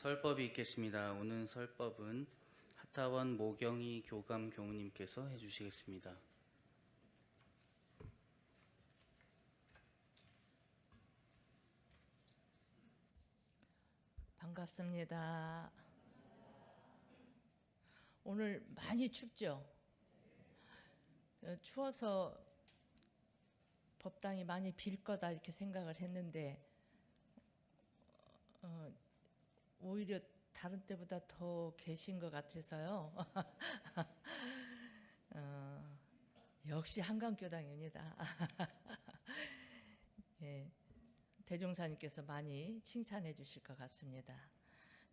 설법이 있겠습니다. 오늘 설법은 하타원 모경이 교감 교우님께서 해주시겠습니다. 반갑습니다. 오늘 많이 춥죠? 추워서 법당이 많이 빌 거다 이렇게 생각을 했는데 오히려 다른 때보다 더 계신 것 같아서요. 역시 한강교당입니다. 예, 대종사님께서 많이 칭찬해 주실 것 같습니다.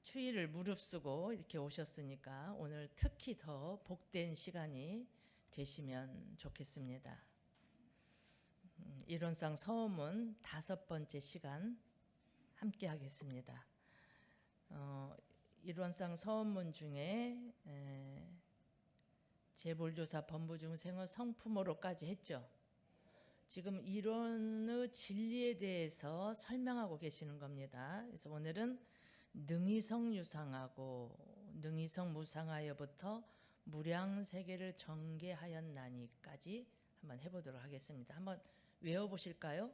추위를 무릅쓰고 이렇게 오셨으니까 오늘 특히 더 복된 시간이 되시면 좋겠습니다. 이론상 서음은 5번째 시간 함께 하겠습니다. 이론상 서음문 중에 재볼조사 법무중생의 성품어로까지 했죠. 지금 이론의 진리에 대해서 설명하고 계시는 겁니다. 그래서 오늘은 능이성 유상하고 능이성 무상하여부터 무량세계를 전개하였나니까지 한번 해보도록 하겠습니다. 한번 외워보실까요?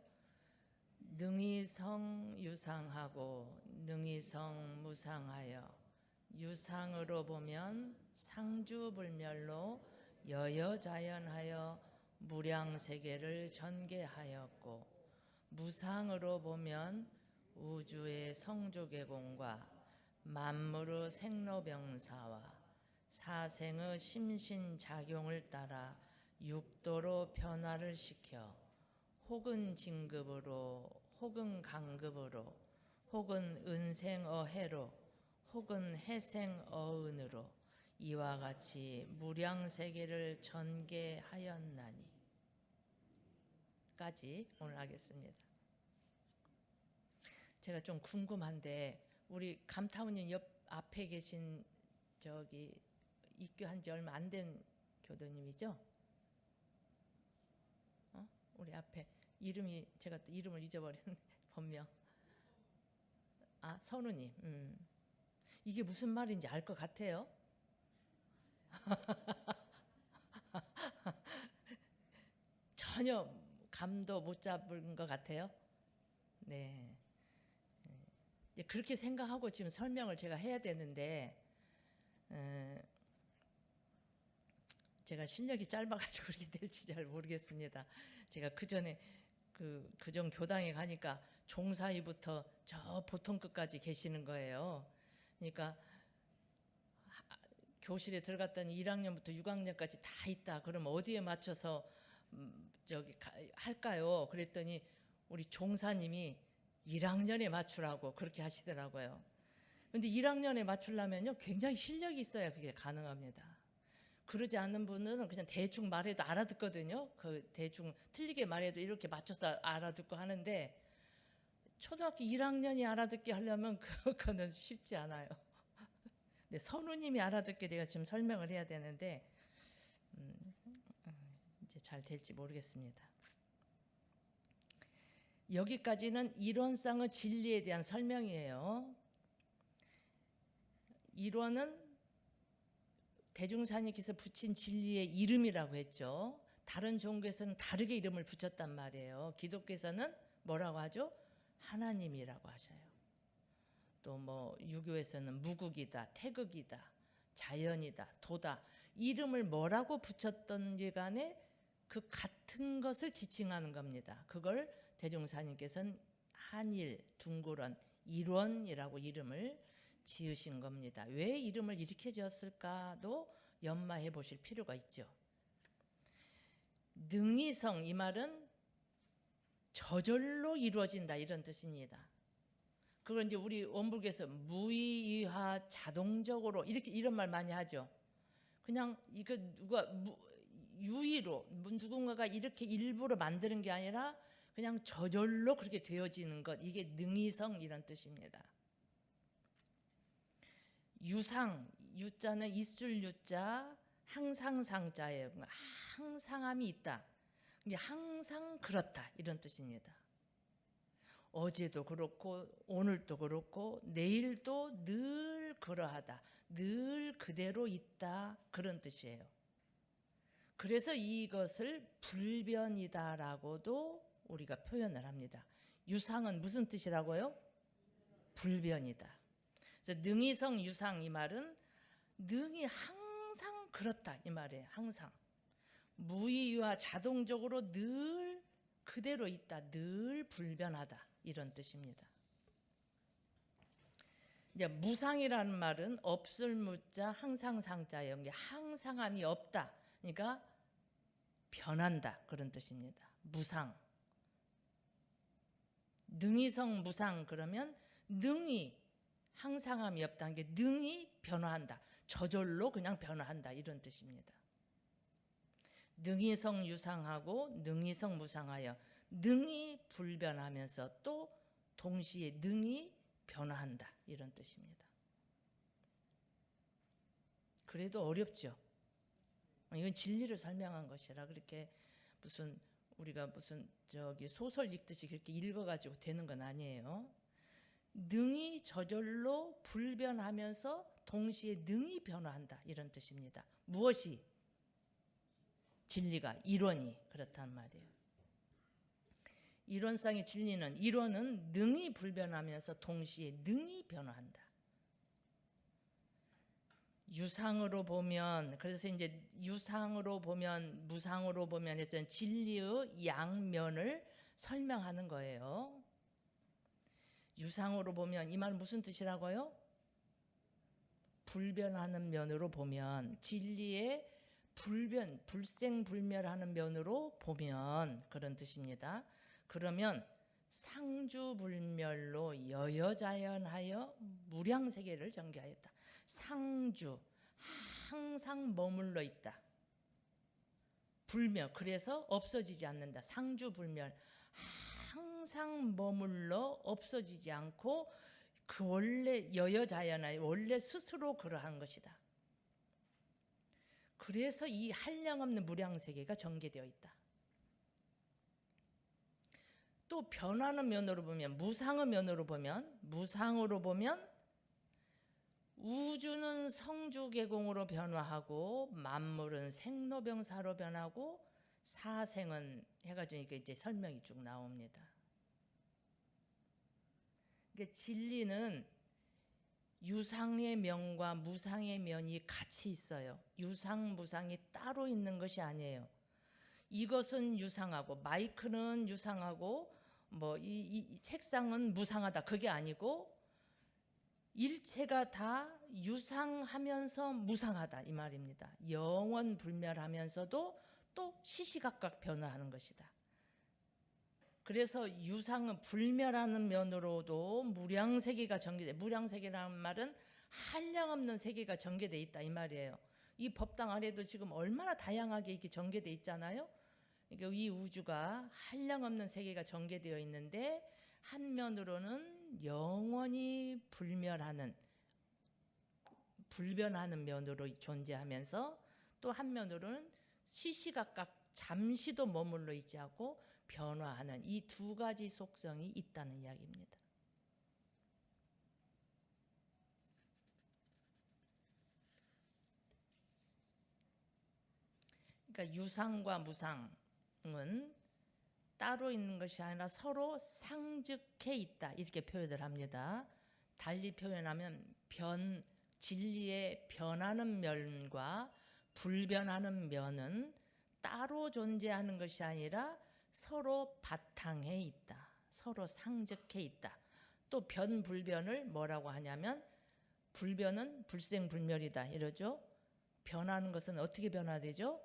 능이성 유상하고 능이성 무상하여 유상으로 보면 상주불멸로 여여자연하여 무량세계를 전개하였고 무상으로 보면 우주의 성조계공과 만물의 생로병사와 사생의 심신작용을 따라 육도로 변화를 시켜 혹은 진급으로 혹은 강급으로 혹은 은생어해로 혹은 해생어은으로 이와 같이 무량세계를 전개하였나니 까지 오늘 하겠습니다. 제가 좀 궁금한데 우리 감타원님 옆 앞에 계신 저기 입교한 지 얼마 안 된 교도님이죠? 우리 앞에 이름이 제가 또 이름을 잊어버렸는데 본명 선우님. 이게 무슨 말인지 알 것 같아요? 전혀 감도 못 잡은 것 같아요. 네. 그렇게 생각하고 지금 설명을 제가 해야 되는데 제가 실력이 짧아가지고 그렇게 될지 잘 모르겠습니다. 제가 그 전에 그정 교당에 가니까 종사위부터 저 보통급까지 계시는 거예요. 그러니까 교실에 들어갔더니 1학년부터 6학년까지 다 있다. 그럼 어디에 맞춰서 할까요? 그랬더니 우리 종사님이 1학년에 맞추라고 그렇게 하시더라고요. 근데 1학년에 맞추려면요 굉장히 실력이 있어야 그게 가능합니다. 그러지 않는 분은 그냥 대충 말해도 알아듣거든요. 그 대충 틀리게 말해도 이렇게 맞춰서 알아듣고 하는데 초등학교 1학년이 알아듣게 하려면 그거는 쉽지 않아요. 근데 선우님이 알아듣게 내가 지금 설명을 해야 되는데 이제 잘 될지 모르겠습니다. 여기까지는 이론상의 진리에 대한 설명이에요. 이론은 대종사님께서 붙인 진리의 이름이라고 했죠. 다른 종교에서는 다르게 이름을 붙였단 말이에요. 기독교에서는 뭐라고 하죠? 하나님이라고 하셔요. 또 뭐 유교에서는 무국이다, 태극이다, 자연이다, 도다. 이름을 뭐라고 붙였던지 간에 그 같은 것을 지칭하는 겁니다. 그걸 대종사님께서는 한일, 둥그런, 일원이라고 이름을 지으신 겁니다. 왜 이름을 이렇게 지었을까도 연마해 보실 필요가 있죠. 능이성, 이 말은 저절로 이루어진다 이런 뜻입니다. 그걸 이제 우리 원불교에서 무의화 자동적으로 이런 말 많이 하죠. 그냥 이거 유의로 누군가가 이렇게 일부러 만드는 게 아니라 그냥 저절로 그렇게 되어지는 것, 이게 능이성 이런 뜻입니다. 유상, 유자는 있을 유자, 항상상자예요. 항상함이 있다. 항상 그렇다 이런 뜻입니다. 어제도 그렇고 오늘도 그렇고 내일도 늘 그러하다, 늘 그대로 있다, 그런 뜻이에요. 그래서 이것을 불변이다라고도 우리가 표현을 합니다. 유상은 무슨 뜻이라고요? 불변이다. 그래서 능이성 유상, 이 말은 능이 항상 그렇다 이 말이에요. 항상 무의유와 자동적으로 늘 그대로 있다, 늘 불변하다, 이런 뜻입니다. 이제 무상이라는 말은 없을 무자 항상 상자예요. 이게 항상함이 없다, 그러니까 변한다, 그런 뜻입니다. 무상. 능이성 무상, 그러면 능이 항상함이 없다는 게 능이 변화한다, 저절로 그냥 변화한다, 이런 뜻입니다. 능이성 유상하고 능이성 무상하여 능이 불변하면서 또 동시에 능이 변화한다, 이런 뜻입니다. 그래도 어렵죠. 이건 진리를 설명한 것이라 그렇게 무슨 우리가 무슨 저기 소설 읽듯이 그렇게 읽어가지고 되는 건 아니에요. 능이 저절로 불변하면서 동시에 능이 변화한다, 이런 뜻입니다. 무엇이? 진리가, 이론이 그렇단 말이에요. 이론상의 진리는, 이론은 능이 불변하면서 동시에 능이 변화한다. 유상으로 보면, 그래서 이제 유상으로 보면 무상으로 보면 해서 진리의 양면을 설명하는 거예요. 유상으로 보면 이 말은 무슨 뜻이라고요? 불변하는 면으로 보면, 진리의 불변, 불생불멸하는 면으로 보면 그런 뜻입니다. 그러면 상주불멸로 여여자연하여 무량세계를 전개하였다. 상주, 항상 머물러 있다. 불멸, 그래서 없어지지 않는다. 상주불멸, 항상 머물러 없어지지 않고 그 원래 여여자연하여 원래 스스로 그러한 것이다. 그래서 이 한량없는 무량세계가 전개되어 있다. 또 변하는 면으로 보면, 무상의 면으로 보면, 무상으로 보면 우주는 성주계공으로 변화하고 만물은 생로병사로 변하고 사생은 해가지고 이제 설명이 쭉 나옵니다. 그러니까 진리는 유상의 면과 무상의 면이 같이 있어요. 유상, 무상이 따로 있는 것이 아니에요. 이것은 유상하고 마이크는 유상하고 뭐 이 책상은 무상하다, 그게 아니고 일체가 다 유상하면서 무상하다, 이 말입니다. 영원 불멸하면서도 또 시시각각 변화하는 것이다. 그래서 유상은 불멸하는 면으로도 무량세계가 전개돼, 무량세계라는 말은 한량없는 세계가 전개돼 있다, 이 말이에요. 이 법당 안에도 지금 얼마나 다양하게 이렇게 전개돼 있잖아요. 그러니까 이 우주가 한량없는 세계가 전개되어 있는데, 한면으로는 영원히 불멸하는, 불변하는 면으로 존재하면서 또 한면으로는 시시각각 잠시도 머물러 있지 않고 변화하는 이 두 가지 속성이 있다는 이야기입니다. 그러니까 유상과 무상은 따로 있는 것이 아니라 서로 상즉해 있다, 이렇게 표현을 합니다. 달리 표현하면 진리의 변하는 면과 불변하는 면은 따로 존재하는 것이 아니라 서로 바탕에 있다, 서로 상즉해 있다. 또 변불변을 뭐라고 하냐면, 불변은 불생불멸이다 이러죠. 변하는 것은 어떻게 변화되죠?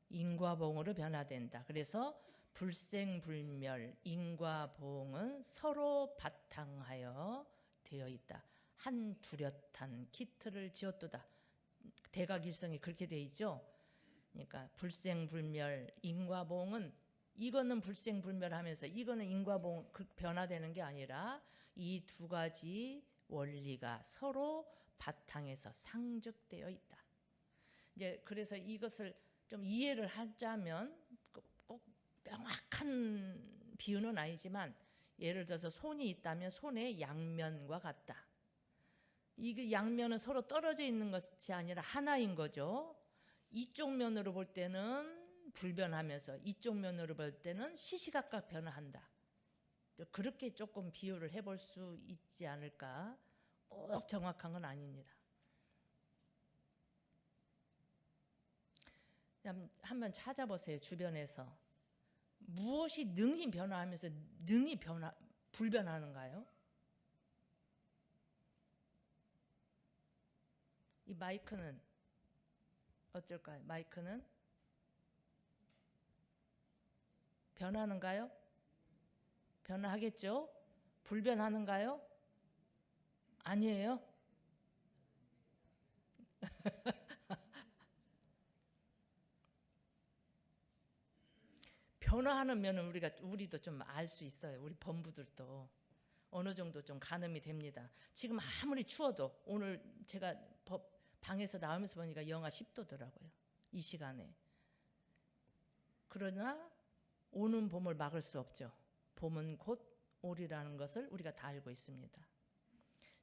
인과보응으로 변화된다. 그래서 불생불멸, 인과보응은 서로 바탕하여 되어 있다. 한 뚜렷한 기틀을 지었도다. 대각일성이 그렇게 되어 있죠. 그러니까 불생불멸, 인과보응은 이거는 불생불멸하면서 이거는 인과보응 변화되는 게 아니라 이 두 가지 원리가 서로 바탕에서 상적되어 있다. 이제 그래서 이것을 좀 이해를 하자면 꼭 명확한 비유는 아니지만 예를 들어서 손이 있다면 손의 양면과 같다. 이 양면은 서로 떨어져 있는 것이 아니라 하나인 거죠. 이쪽 면으로 볼 때는 불변하면서 이쪽 면으로 볼 때는 시시각각 변화한다. 그렇게 조금 비유를 해볼 수 있지 않을까. 꼭 정확한 건 아닙니다. 한번 찾아보세요. 주변에서 무엇이 능히 변화하면서 능히 불변하는가요? 이 마이크는 어쩔까요? 마이크는 변하는가요? 변화하겠죠? 불변하는가요? 아니에요? 변화하는 면은 우리도 좀 알 수 있어요. 우리 본부들도 어느 정도 좀 가늠이 됩니다. 지금 아무리 추워도 오늘 제가 방에서 나오면서 보니까 영하 10도더라고요. 이 시간에. 그러나 오는 봄을 막을 수 없죠. 봄은 곧 오리라는 것을 우리가 다 알고 있습니다.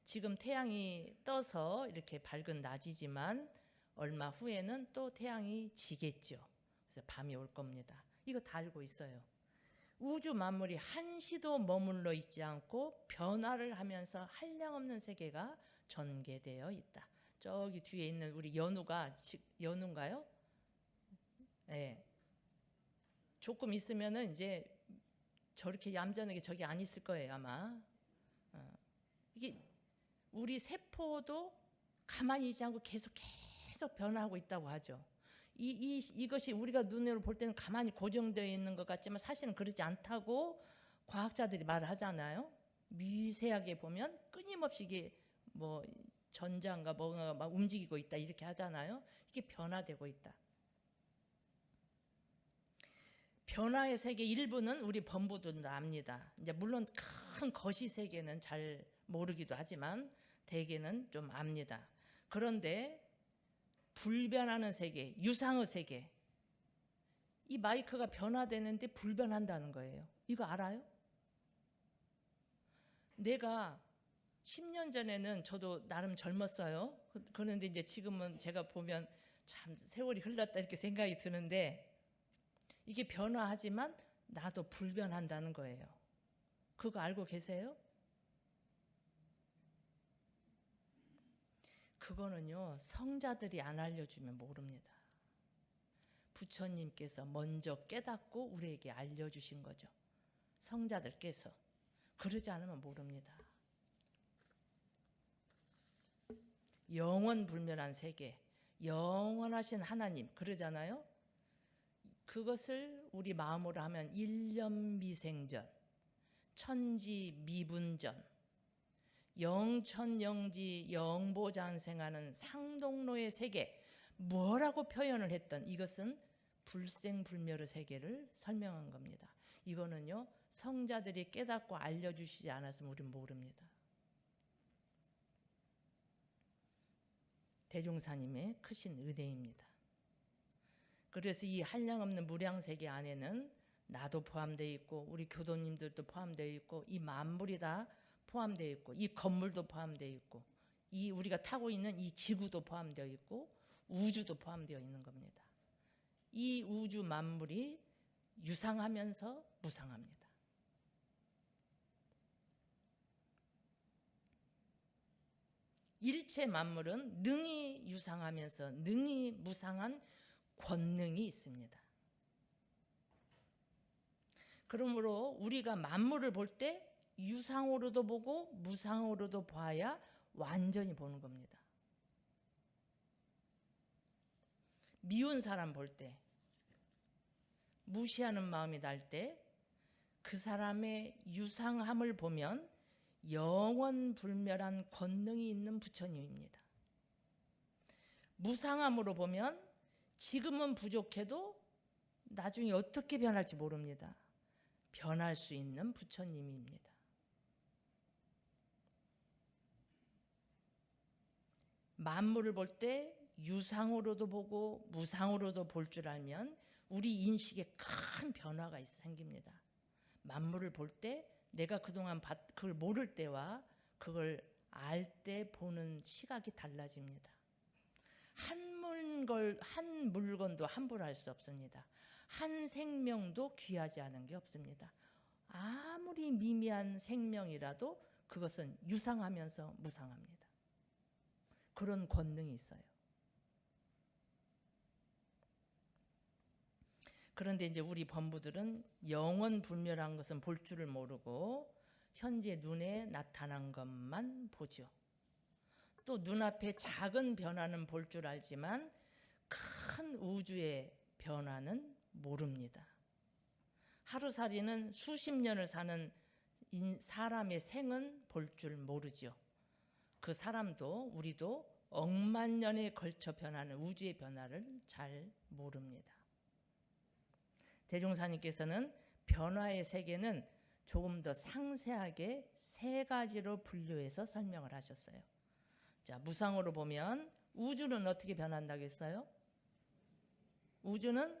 지금 태양이 떠서 이렇게 밝은 낮이지만 얼마 후에는 또 태양이 지겠죠. 그래서 밤이 올 겁니다. 이거 다 알고 있어요. 우주 만물이 한시도 머물러 있지 않고 변화를 하면서 한량없는 세계가 전개되어 있다. 저기 뒤에 있는 우리 연우인가요? 네. 조금 있으면은 이제 저렇게 얌전하게 저기 안 있을 거예요, 아마. 이게 우리 세포도 가만히 있지 않고 계속 변화하고 있다고 하죠. 이것이 우리가 눈으로 볼 때는 가만히 고정되어 있는 것 같지만 사실은 그렇지 않다고 과학자들이 말을 하잖아요. 미세하게 보면 끊임없이 이게 뭐 전자인가 뭔가가 막 움직이고 있다 이렇게 하잖아요. 이게 변화되고 있다. 변화의 세계 일부는 우리 본부들도 압니다. 이제 물론 큰 거시 세계는 잘 모르기도 하지만 대개는 좀 압니다. 그런데 불변하는 세계, 유상의 세계, 이 마이크가 변화되는데 불변한다는 거예요. 이거 알아요? 내가 10년 전에는 저도 나름 젊었어요. 그런데 이제 지금은 제가 보면 참 세월이 흘렀다 이렇게 생각이 드는데 이게 변화하지만 나도 불변한다는 거예요. 그거 알고 계세요? 그거는요, 성자들이 안 알려주면 모릅니다. 부처님께서 먼저 깨닫고 우리에게 알려주신 거죠. 성자들께서. 그러지 않으면 모릅니다. 영원불멸한 세계, 영원하신 하나님, 그러잖아요. 그것을 우리 마음으로 하면 일념미생전, 천지미분전, 영천영지 영보장생하는 상동로의 세계, 뭐라고 표현을 했던 이것은 불생불멸의 세계를 설명한 겁니다. 이거는요, 성자들이 깨닫고 알려주시지 않았으면 우리는 모릅니다. 대종사님의 크신 은혜입니다. 그래서 이 한량없는 무량세계 안에는 나도 포함되어 있고 우리 교도님들도 포함되어 있고 이 만물이 다 포함되어 있고 이 건물도 포함되어 있고 이 우리가 타고 있는 이 지구도 포함되어 있고 우주도 포함되어 있는 겁니다. 이 우주 만물이 유상하면서 무상합니다. 일체 만물은 능히 유상하면서 능히 무상한 권능이 있습니다. 그러므로 우리가 만물을 볼 때 유상으로도 보고 무상으로도 봐야 완전히 보는 겁니다. 미운 사람 볼 때, 무시하는 마음이 날 때 그 사람의 유상함을 보면 영원불멸한 권능이 있는 부처님입니다. 무상함으로 보면 지금은 부족해도 나중에 어떻게 변할지 모릅니다. 변할 수 있는 부처님입니다. 만물을 볼 때 유상으로도 보고 무상으로도 볼 줄 알면 우리 인식에 큰 변화가 생깁니다. 만물을 볼 때 내가 그동안 그걸 모를 때와 그걸 알 때 보는 시각이 달라집니다. 한 물건도 함부로 할 수 없습니다. 한 생명도 귀하지 않은 게 없습니다. 아무리 미미한 생명이라도 그것은 유상하면서 무상합니다. 그런 권능이 있어요. 그런데 이제 우리 범부들은 영원 불멸한 것은 볼 줄을 모르고 현재 눈에 나타난 것만 보죠. 또 눈앞에 작은 변화는 볼 줄 알지만 큰 우주의 변화는 모릅니다. 하루살이는 수십 년을 사는 사람의 생은 볼 줄 모르죠. 그 사람도 우리도 억만 년에 걸쳐 변하는 우주의 변화를 잘 모릅니다. 대종사님께서는 변화의 세계는 조금 더 상세하게 세 가지로 분류해서 설명을 하셨어요. 자, 무상으로 보면 우주는 어떻게 변한다고 했어요? 우주는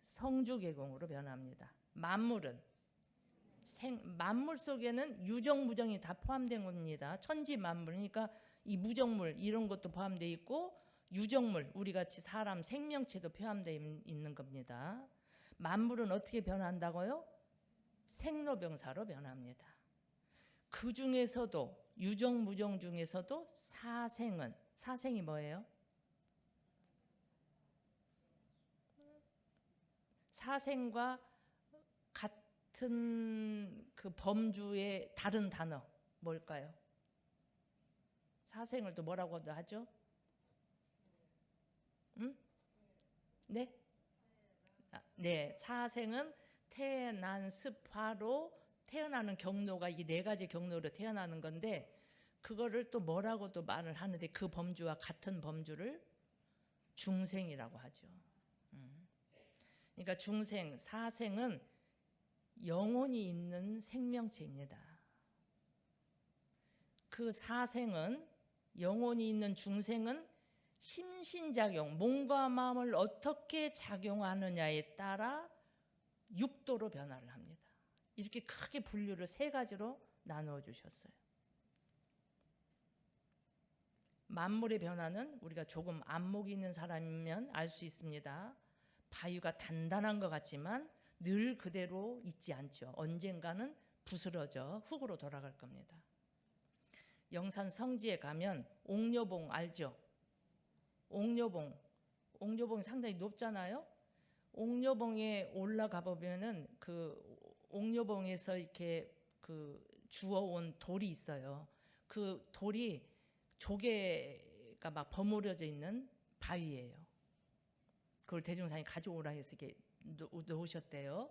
성주계공으로 변합니다. 만물은 만물 속에는 유정무정이 다 포함된 겁니다. 천지 만물, 그러니까 이 무정물 이런 것도 포함되어 있고 유정물, 우리 같이 사람 생명체도 포함되어 있는 겁니다. 만물은 어떻게 변한다고요? 생로병사로 변합니다. 그 중에서도 유정무정 중에서도 사생이 뭐예요? 사생과 같은 그 범주의 다른 단어 뭘까요? 사생을 또 뭐라고도 하죠? 응? 네? 네, 사생은 태어난 습화로 태어나는 경로가 이 네 가지 경로로 태어나는 건데 그거를 또 뭐라고도 말을 하는데 그 범주와 같은 범주를 중생이라고 하죠. 그러니까 중생, 사생은 영혼이 있는 생명체입니다. 그 사생은 영혼이 있는 중생은 심신작용, 몸과 마음을 어떻게 작용하느냐에 따라 육도로 변화를 합니다. 이렇게 크게 분류를 세 가지로 나누어 주셨어요. 만물의 변화는 우리가 조금 안목이 있는 사람이면 알 수 있습니다. 바위가 단단한 것 같지만 늘 그대로 있지 않죠. 언젠가는 부스러져 흙으로 돌아갈 겁니다. 영산 성지에 가면 옥녀봉 알죠? 옥녀봉이 상당히 높잖아요. 옥녀봉에 올라가 보면은 그 옥녀봉에서 이렇게 그 주워온 돌이 있어요. 그 돌이 조개가 막 버무려져 있는 바위예요. 그걸 대종사님이 가져오라 해서 이렇게 놓으셨대요.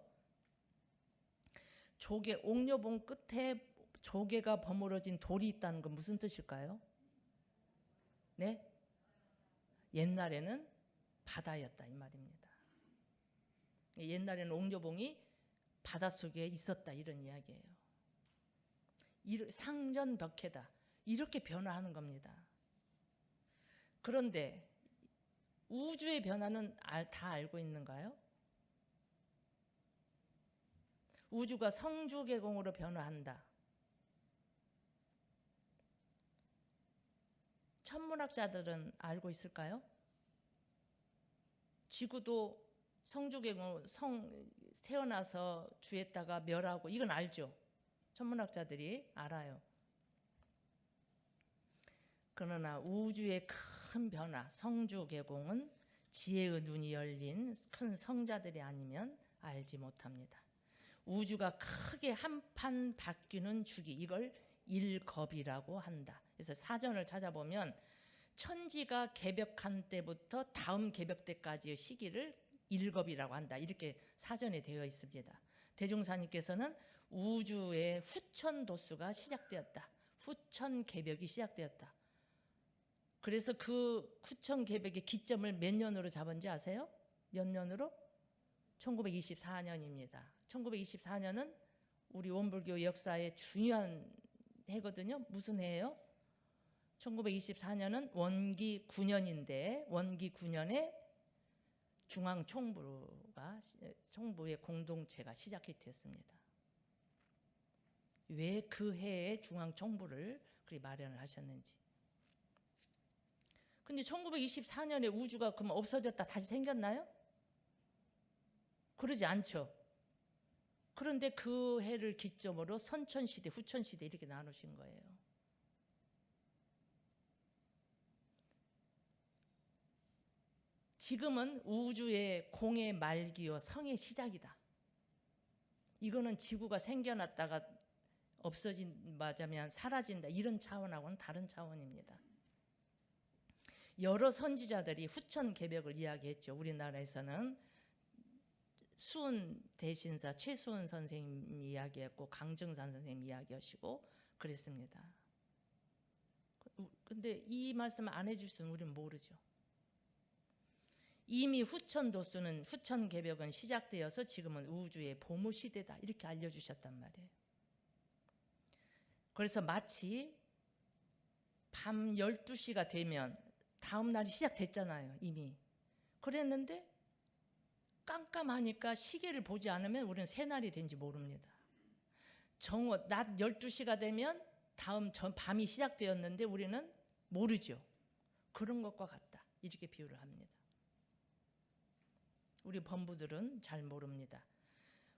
옥녀봉 끝에 조개가 버무려진 돌이 있다는 건 무슨 뜻일까요? 네? 옛날에는 바다였다 이 말입니다. 옛날에는 옥녀봉이 바닷속에 있었다 이런 이야기예요. 상전벽해다 이렇게 변화하는 겁니다. 그런데 우주의 변화는 다 알고 있는가요? 우주가 성주계공으로 변화한다. 천문학자들은 알고 있을까요? 지구도 성주계공 태어나서 주했다가 멸하고 이건 알죠. 천문학자들이 알아요. 그러나 우주의 큰 변화, 성주계공은 지혜의 눈이 열린 큰 성자들이 아니면 알지 못합니다. 우주가 크게 한판 바뀌는 주기, 이걸 일겁이라고 한다. 그래서 사전을 찾아보면 천지가 개벽한 때부터 다음 개벽 때까지의 시기를 일겁이라고 한다. 이렇게 사전에 되어 있습니다. 대종사님께서는 우주의 후천도수가 시작되었다. 후천개벽이 시작되었다. 그래서 그 후천개벽의 기점을 몇 년으로 잡은지 아세요? 몇 년으로? 1924년입니다. 1924년은 우리 원불교 역사의 중요한 해거든요. 무슨 해예요? 1924년은 원기 9년인데 원기 9년에 중앙총부의 공동체가 시작이 됐습니다. 왜 그 해에 중앙정부를 그리 마련을 하셨는지. 근데 1924년에 우주가 그럼 없어졌다 다시 생겼나요? 그러지 않죠. 그런데 그 해를 기점으로 선천시대, 후천시대 이렇게 나누신 거예요. 지금은 우주의 공의 말기요 성의 시작이다. 이거는 지구가 생겨났다가 없어진다면 사라진다 이런 차원하고는 다른 차원입니다. 여러 선지자들이 후천 개벽을 이야기했죠. 우리나라에서는 수은 대신사 최수은 선생님 이야기했고 강정산 선생님 이야기하시고 그랬습니다. 근데 이 말씀을 안 해줄 수는 우리는 모르죠. 이미 후천 도수는 후천 개벽은 시작되어서 지금은 우주의 보무 시대다 이렇게 알려주셨단 말이에요. 그래서 마치 밤 12시가 되면 다음 날이 시작됐잖아요. 이미. 그랬는데 깜깜하니까 시계를 보지 않으면 우리는 새날이 된지 모릅니다. 낮 12시가 되면 다음 밤이 시작되었는데 우리는 모르죠. 그런 것과 같다. 이렇게 비유를 합니다. 우리 범부들은 잘 모릅니다.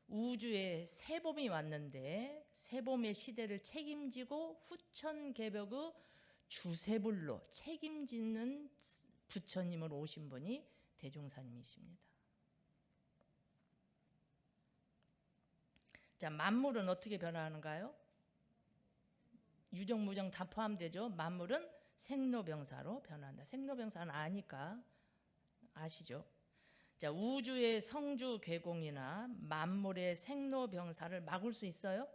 우주에 새봄이 왔는데 새봄의 시대를 책임지고 후천 개벽의 주세불로 책임지는 부처님으로 오신 분이 대종사님이십니다. 자, 만물은 어떻게 변화하는가요? 유정무정 다 포함되죠. 만물은 생로병사로 변화한다. 생로병사는 아니까 아시죠? 자, 우주의 성주 괴공이나 만물의 생로병사를 막을 수 있어요?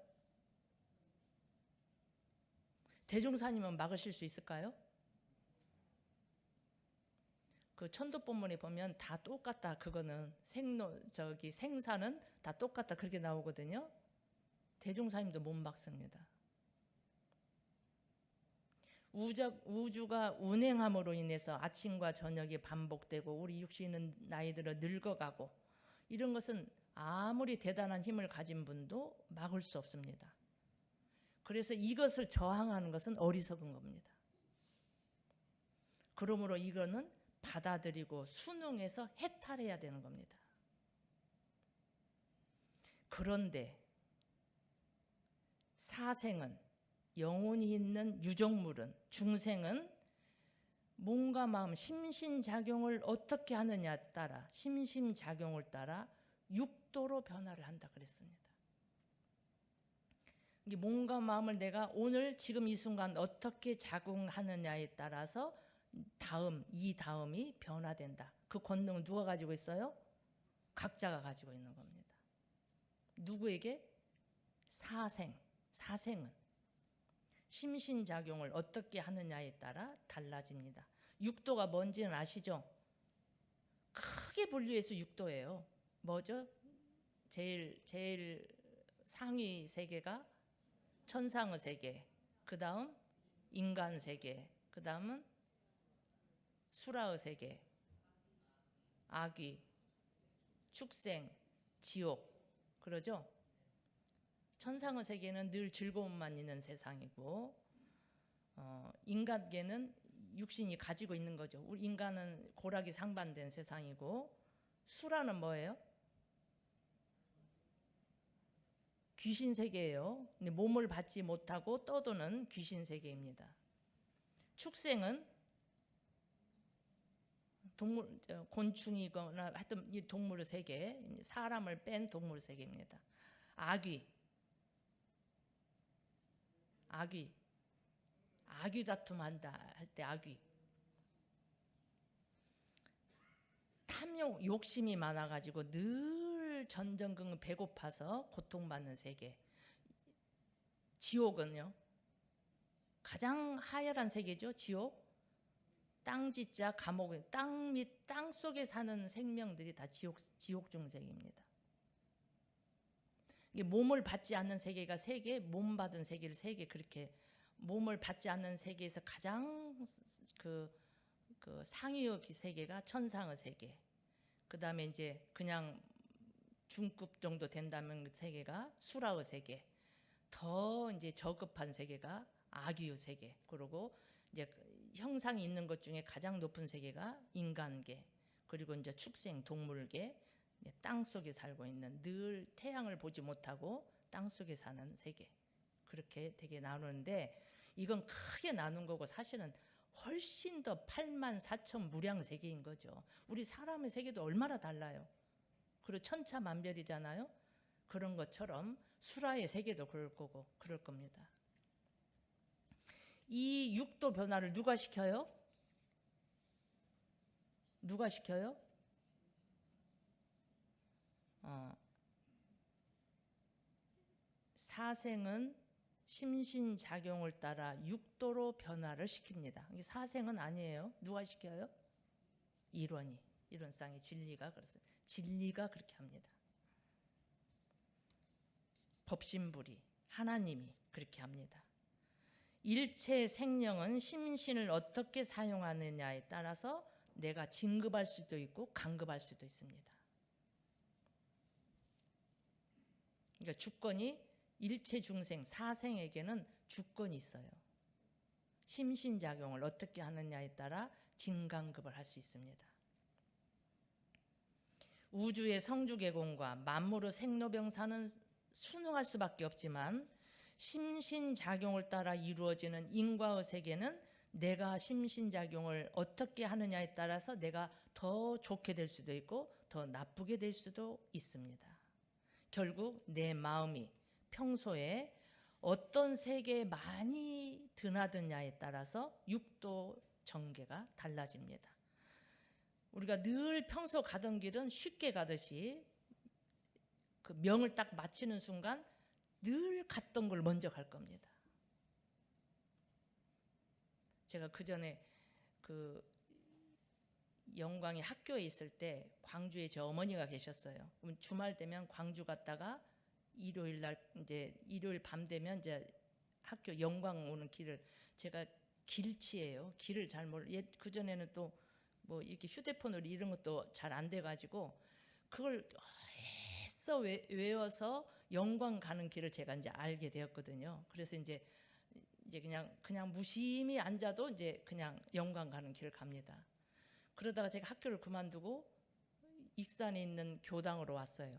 대종사님은 막으실 수 있을까요? 그 천도법문에 보면 다 똑같다. 그거는 생사는 다 똑같다. 그렇게 나오거든요. 대종사님도 못 막습니다. 우주가 운행함으로 인해서 아침과 저녁이 반복되고 우리 육신은 나이 들어 늙어가고 이런 것은 아무리 대단한 힘을 가진 분도 막을 수 없습니다. 그래서 이것을 저항하는 것은 어리석은 겁니다. 그러므로 이거는 받아들이고 순응해서 해탈해야 되는 겁니다. 그런데 사생은 영혼이 있는 유정물은 중생은 몸과 마음 심신작용을 어떻게 하느냐에 따라 심심작용을 따라 육도로 변화를 한다 그랬습니다. 몸과 마음을 내가 오늘 지금 이 순간 어떻게 작용하느냐에 따라서 이 다음이 변화된다. 그 권능은 누가 가지고 있어요? 각자가 가지고 있는 겁니다. 누구에게? 사생은 심신작용을 어떻게 하느냐에 따라 달라집니다. 육도가 뭔지는 아시죠? 크게 분류해서 육도예요. 뭐죠? 제일 상위 세계가 천상의 세계, 그 다음 인간 세계, 그 다음은 수라의 세계, 악귀, 축생, 지옥, 그러죠? 천상의 세계는 늘 즐거움만 있는 세상이고 인간계는 육신이 가지고 있는 거죠. 우리 인간은 고락이 상반된 세상이고 수라는 뭐예요? 귀신 세계예요. 몸을 받지 못하고 떠도는 귀신 세계입니다. 축생은 곤충이거나 하여튼 이 동물의 세계, 사람을 뺀 동물 세계입니다. 악귀 다툼한다 할 때 악귀. 탐욕, 욕심이 많아가지고 늘 전전긍긍 배고파서 고통받는 세계. 지옥은요? 가장 하열한 세계죠. 지옥. 땅지자 감옥, 땅 속에 사는 생명들이 다 지옥 중생입니다. 몸을 받지 않는 세계가 3개, 몸 받은 세계를 3개, 그렇게 몸을 받지 않는 세계에서 가장 그 상위의 세계가 천상의 세계. 그 다음에 이제 그냥 중급 정도 된다면 그 세계가 수라의 세계. 더 이제 저급한 세계가 아기의 세계, 그리고 이제 형상이 있는 것 중에 가장 높은 세계가 인간계, 그리고 이제 축생 동물계, 땅 속에 살고 있는, 늘 태양을 보지 못하고 땅 속에 사는 세계, 그렇게 되게 나누는데, 이건 크게 나눈 거고 사실은 훨씬 더 8만 4천 무량 세계인 거죠. 우리 사람의 세계도 얼마나 달라요. 그리고 천차만별이잖아요. 그런 것처럼 수라의 세계도 그럴 거고 그럴 겁니다. 이 육도 변화를 누가 시켜요? 누가 시켜요? 사생은 심신작용을 따라 육도로 변화를 시킵니다. 이게 사생은 아니에요. 누가 시켜요? 이론이, 이론상의 진리가 그렇습니다. 진리가 그렇게 합니다. 법신불이, 하나님이 그렇게 합니다. 일체 생령은 심신을 어떻게 사용하느냐에 따라서 내가 진급할 수도 있고 강급할 수도 있습니다. 그러니까 주권이 일체 중생, 사생에게는 주권이 있어요. 심신작용을 어떻게 하느냐에 따라 진강급을 할 수 있습니다. 우주의 성주개공과 만물의 생로병사는 순응할 수밖에 없지만 심신작용을 따라 이루어지는 인과의 세계는 내가 심신작용을 어떻게 하느냐에 따라서 내가 더 좋게 될 수도 있고 더 나쁘게 될 수도 있습니다. 결국 내 마음이 평소에 어떤 세계에 많이 드나드냐에 따라서 육도 전개가 달라집니다. 우리가 늘 평소 가던 길은 쉽게 가듯이 그 명을 딱 마치는 순간 늘 갔던 걸 먼저 갈 겁니다. 제가 그 전에 그 영광이 학교에 있을 때 광주에 제 어머니가 계셨어요. 그럼 주말 되면 광주 갔다가 일요일 날 이제 일요일 밤 되면 이제 학교 영광 오는 길을, 제가 길치예요. 길을 잘 몰라. 그 전에는 또 뭐 이렇게 휴대폰으로 이런 것도 잘 안 돼가지고 그걸 애써 외워서 영광 가는 길을 제가 이제 알게 되었거든요. 그래서 이제 그냥 무심히 앉아도 이제 그냥 영광 가는 길을 갑니다. 그러다가 제가 학교를 그만두고 익산에 있는 교당으로 왔어요.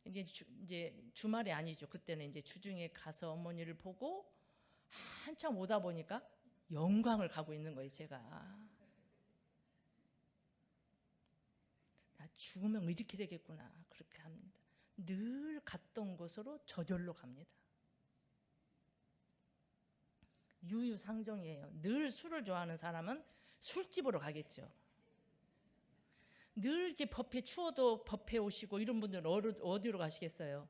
이제 주말이 아니죠. 그때는 이제 주중에 가서 어머니를 보고 한참 오다 보니까 영광을 가고 있는 거예요, 제가. 나 죽으면 이렇게 되겠구나. 그렇게 합니다. 늘 갔던 곳으로 저절로 갑니다. 유유상종이에요. 늘 술을 좋아하는 사람은 술집으로 가겠죠. 늘 이렇게 법회 추워도 법회 오시고 이런 분들은 어디로 가시겠어요?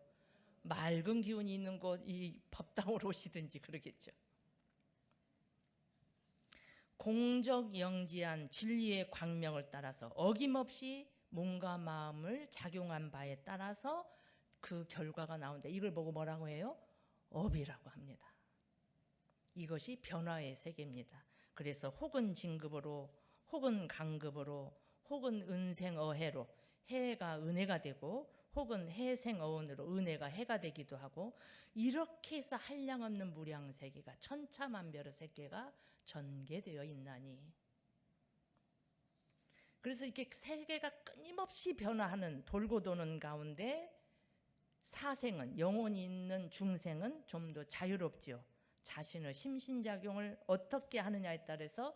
맑은 기운이 있는 곳, 이 법당으로 오시든지 그러겠죠. 공적영지한 진리의 광명을 따라서 어김없이 몸과 마음을 작용한 바에 따라서 그 결과가 나온다. 이걸 보고 뭐라고 해요? 업이라고 합니다. 이것이 변화의 세계입니다. 그래서 혹은 진급으로, 혹은 강급으로, 혹은 은생어해로 해가 은혜가 되고, 혹은 해생어운으로 은혜가 해가 되기도 하고, 이렇게 해서 한량없는 무량세계가, 천차만별의 세계가 전개되어 있나니. 그래서 이렇게 세계가 끊임없이 변화하는, 돌고 도는 가운데 사생은, 영혼이 있는 중생은 좀 더 자유롭지요. 자신의 심신작용을 어떻게 하느냐에 따라서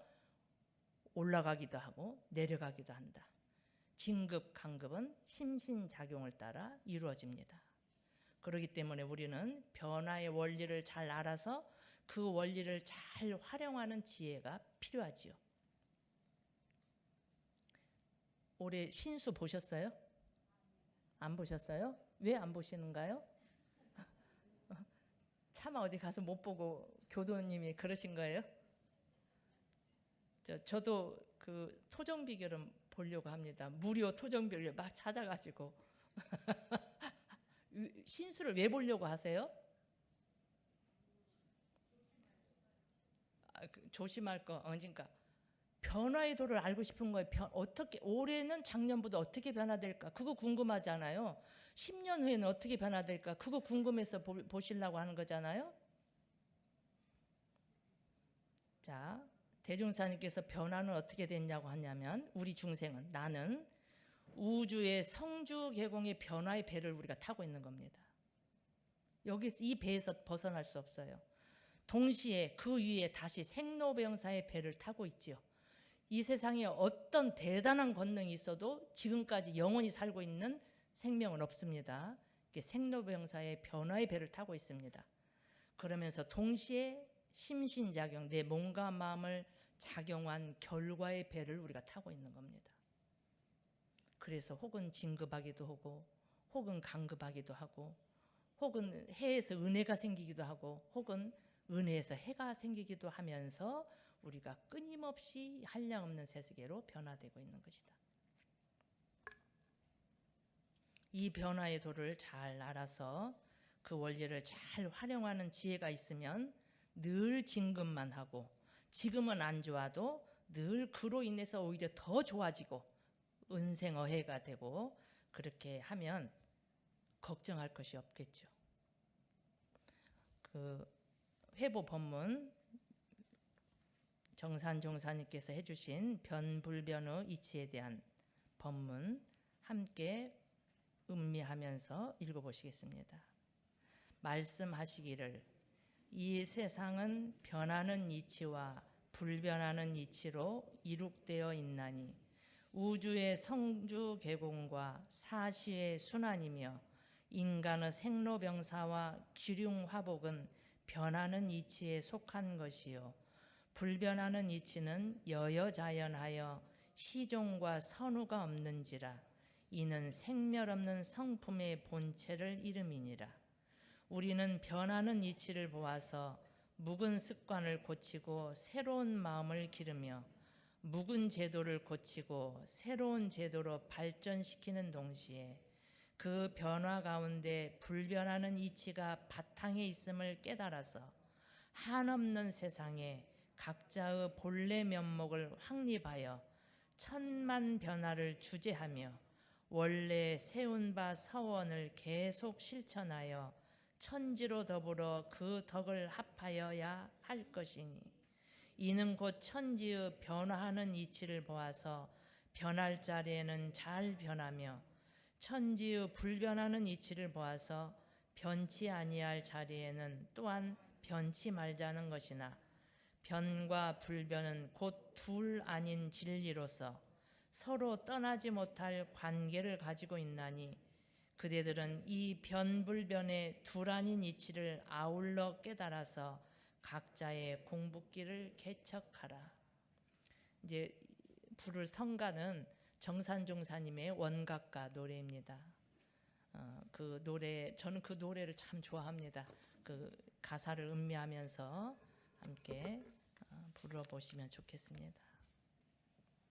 올라가기도 하고 내려가기도 한다. 진급, 강급은 심신작용을 따라 이루어집니다. 그렇기 때문에 우리는 변화의 원리를 잘 알아서 그 원리를 잘 활용하는 지혜가 필요하지요. 올해 신수 보셨어요? 안 보셨어요? 왜 안 보시는가요? 차마 어디 가서 못 보고 교도님이 그러신 거예요? 저도 그 토정비결은 보려고 합니다. 무료 토정비결 막 찾아가지고. 신수를 왜 보려고 하세요? 조심할 거, 그러니까 변화의 도를 알고 싶은 거예요. 어떻게 올해는 작년보다 어떻게 변화될까? 그거 궁금하잖아요. 10년 후에는 어떻게 변화될까? 그거 궁금해서 보시려고 하는 거잖아요. 자, 대종사님께서 변화는 어떻게 됐냐고 하냐면 우리 중생은 나는 우주의 성주 계공의 변화의 배를 우리가 타고 있는 겁니다. 여기서 이 배에서 벗어날 수 없어요. 동시에 그 위에 다시 생로병사의 배를 타고 있지요. 이 세상에 어떤 대단한 권능이 있어도 지금까지 영원히 살고 있는 생명은 없습니다. 생로병사의 변화의 배를 타고 있습니다. 그러면서 동시에 심신작용, 내 몸과 마음을 작용한 결과의 배를 우리가 타고 있는 겁니다. 그래서 혹은 진급하기도 하고 혹은 강급하기도 하고 혹은 해에서 은혜가 생기기도 하고 혹은 은혜에서 해가 생기기도 하면서 우리가 끊임없이 한량없는 세계로 변화되고 있는 것이다. 이 변화의 도를 잘 알아서 그 원리를 잘 활용하는 지혜가 있으면 늘 진급만 하고 지금은 안 좋아도 늘 그로 인해서 오히려 더 좋아지고 은생어해가 되고 그렇게 하면 걱정할 것이 없겠죠. 그 회보 법문 정산종사님께서 해주신 변불변의 이치에 대한 법문 함께 음미하면서 읽어보시겠습니다. 말씀하시기를 이 세상은 변하는 이치와 불변하는 이치로 이룩되어 있나니 우주의 성주 계공과 사시의 순환이며 인간의 생로병사와 기륭화복은 변하는 이치에 속한 것이요 불변하는 이치는 여여자연하여 시종과 선우가 없는지라 이는 생멸 없는 성품의 본체를 이름이니라. 우리는 변하는 이치를 보아서 묵은 습관을 고치고 새로운 마음을 기르며 묵은 제도를 고치고 새로운 제도로 발전시키는 동시에 그 변화 가운데 불변하는 이치가 바탕에 있음을 깨달아서 한없는 세상에 각자의 본래 면목을 확립하여 천만 변화를 주재하며 원래 세운 바 서원을 계속 실천하여 천지로 더불어 그 덕을 합하여야 할 것이니 이는 곧 천지의 변화하는 이치를 보아서 변할 자리에는 잘 변하며 천지의 불변하는 이치를 보아서 변치 아니할 자리에는 또한 변치 말자는 것이나 변과 불변은 곧 둘 아닌 진리로서 서로 떠나지 못할 관계를 가지고 있나니 그대들은 이 변불변의 둘 아닌 이치를 아울러 깨달아서 각자의 공부길을 개척하라. 이제 부를 성가는 정산종사님의 원각가 노래입니다. 그 노래 저는 그 노래를 참 좋아합니다. 그 가사를 음미하면서 함께 불러보시면 좋겠습니다.